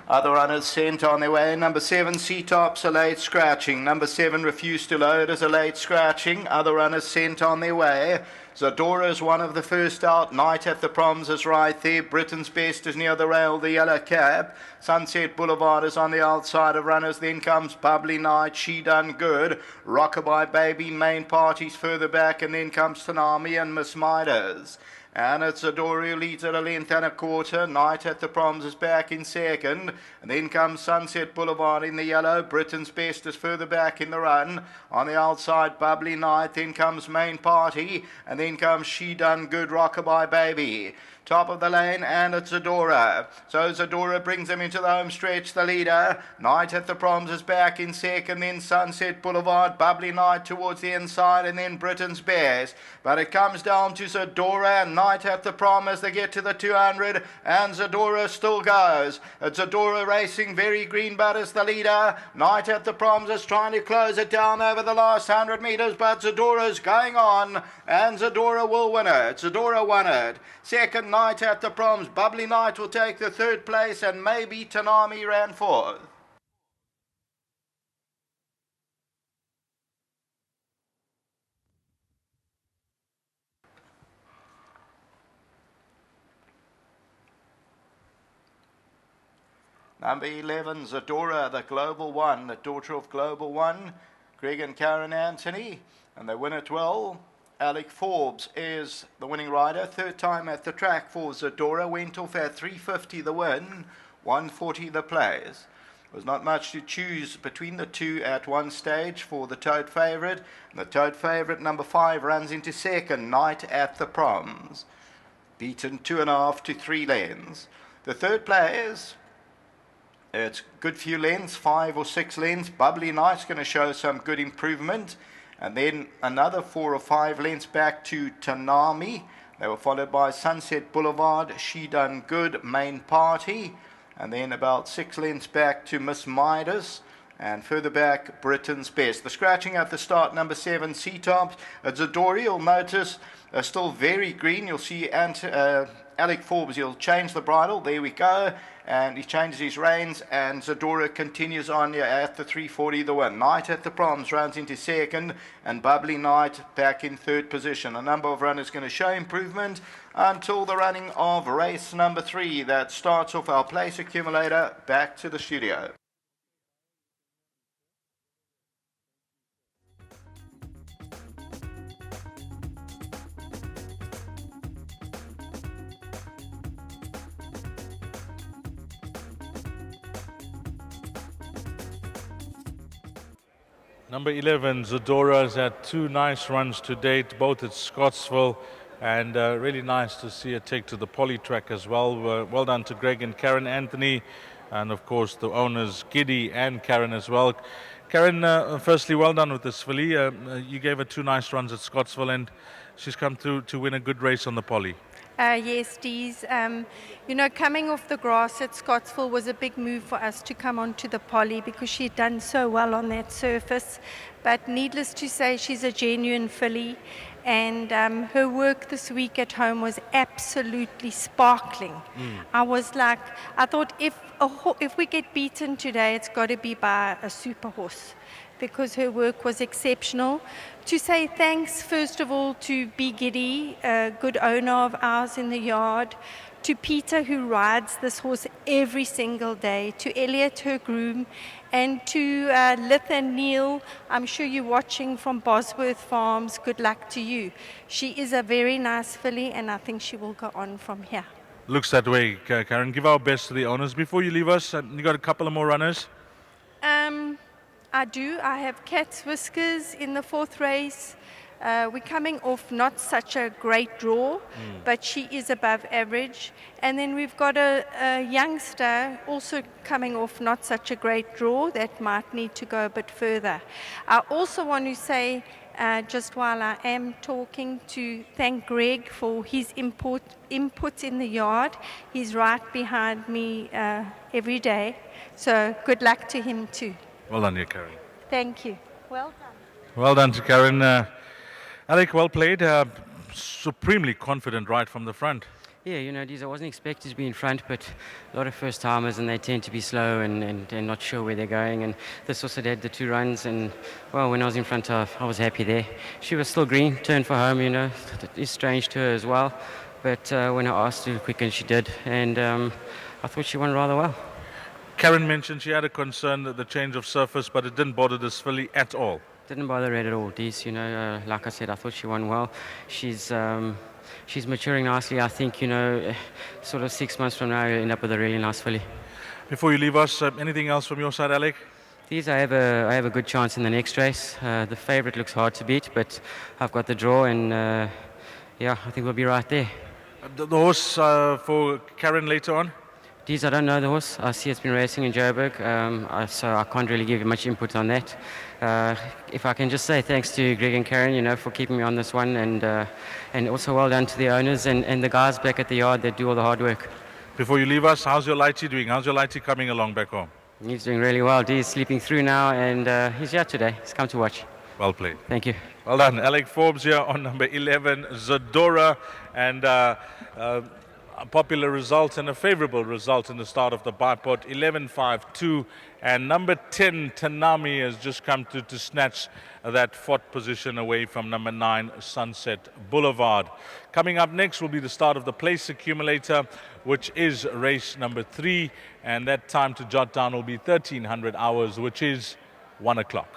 Other runners sent on their way. Number 7, Seatops, a late scratching. Number 7, Refused to Load, is a late scratching. Other runners sent on their way. ZADORA is one of the first out. Night at the Proms is right there. Britain's Best is near the rail, the yellow cap. Sunset Boulevard is on the outside of runners. Then comes Bubbly Night, She Done Good. Rockabye Baby, Main Parties further back. And then comes Tsunami and Miss Midas. And it's ZADORA who leads at a length and a quarter. Night at the Proms is back in second. And then comes Sunset Boulevard in the yellow. Britain's Best is further back in the run. On the outside, Bubbly Night. Then comes Main Party. And then comes She Done Good, Rockabye Baby. Top of the lane, and it's ZADORA. So ZADORA brings them into the home stretch, the leader. Night at the Proms is back in second, then Sunset Boulevard, Bubbly Night towards the inside, and then Britain's Best. But it comes down to ZADORA and Night at the Prom as they get to the 200, and ZADORA still goes. It's ZADORA racing, Very Green Bud is the leader. Night at the Proms is trying to close it down over the last 100 metres, but ZADORA's going on, and ZADORA will win it. ZADORA won it. Second, Night at the Proms, Bubbly Night will take the third place, and maybe Tsunami ran fourth. Number 11, ZADORA, the Global One, the daughter of Global One, Greg and Karen Anthony, and they win it well. Alec Forbes is the winning rider. Third time at the track for ZADORA. Went off at 350 the win, 140 the place. There was not much to choose between the two at one stage for the tote favourite. The tote favourite, number 5, runs into second, Night at the Proms. Beaten 2.5 to 3 lengths. The third place, it's good few lengths, 5 or 6 lengths. Bubbly Night's going to show some good improvement. And then another 4 or 5 lengths back to Tsunami. They were followed by Sunset Boulevard, She Done Good, Main Party. And then about 6 lengths back to Miss Midas. And further back, Britain's Best. The scratching at the start, number 7, Seatops. ZADORA, you'll notice, still very green. You'll see Alec Forbes, he'll change the bridle. There we go. And he changes his reins, and ZADORA continues on here at the 340 the win. Night at the Proms runs into second, and Bubbly Night back in third position. A number of runners going to show improvement until the running of race number 3 that starts off our place accumulator back to the studio. Number 11, ZADORA, has had 2 nice runs to date, both at Scottsville, and really nice to see it take to the poly track as well. Well done to Greg and Karen Anthony, and of course the owners Giddy and Karen as well. Karen, firstly, well done with this filly. You gave her 2 nice runs at Scottsville, and she's come through to win a good race on the poly. Yes, Dees. You know, coming off the grass at Scottsville was a big move for us to come onto the poly because she'd done so well on that surface. But needless to say, she's a genuine filly, and her work this week at home was absolutely sparkling. I was like, I thought if we get beaten today, it's got to be by a super horse, because her work was exceptional. To say thanks, first of all, to B. Giddy, a good owner of ours in the yard, to Peter, who rides this horse every single day, to Elliot, her groom, and to Lith and Neil. I'm sure you're watching from Bosworth Farms. Good luck to you. She is a very nice filly, and I think she will go on from here. Looks that way, Karen. Give our best to the owners. Before you leave us, you got a couple of more runners? I do. I have Cat's Whiskers in the 4th race. We're coming off not such a great draw, but she is above average. And then we've got a youngster also coming off not such a great draw that might need to go a bit further. I also want to say, just while I am talking, to thank Greg for his input in the yard. He's right behind me every day. So good luck to him too. Well done, Karen. Thank you. Well done. Well done to Karen. Alec, well played. Supremely confident right from the front. Yeah, you know, I wasn't expected to be in front, but a lot of first timers and they tend to be slow and not sure where they're going. And this also did the 2 runs. And well, when I was in front of, I was happy there. She was still green, turned for home, you know, it is strange to her as well. But when I asked to quicken, she did. And I thought she won rather well. Karen mentioned she had a concern that the change of surface, but it didn't bother this filly at all. Didn't bother her at all, Dees. You know, like I said, I thought she won well. She's maturing nicely. I think, you know, sort of 6 months from now, you'll end up with a really nice filly. Before you leave us, anything else from your side, Alec? These, I have a good chance in the next race. The favourite looks hard to beat, but I've got the draw, and yeah, I think we'll be right there. The horse for Karen later on? These, I don't know the horse. I see it's been racing in Joburg, so I can't really give you much input on that. If I can just say thanks to Greg and Karen, you know, for keeping me on this one, and also well done to the owners and the guys back at the yard that do all the hard work. Before you leave us, how's your Lighty doing? How's your Lighty coming along back home? He's doing really well. He's sleeping through now, and he's here today. He's come to watch. Well played. Thank you. Well done. Alec Forbes here on number 11, Zadora, and a popular result and a favourable result in the start of the bipod, 11.52, and number 10, Tanami, has just come to snatch that 4th position away from number 9, Sunset Boulevard. Coming up next will be the start of the place accumulator, which is race number 3, and that time to jot down will be 1300 hours, which is 1 o'clock.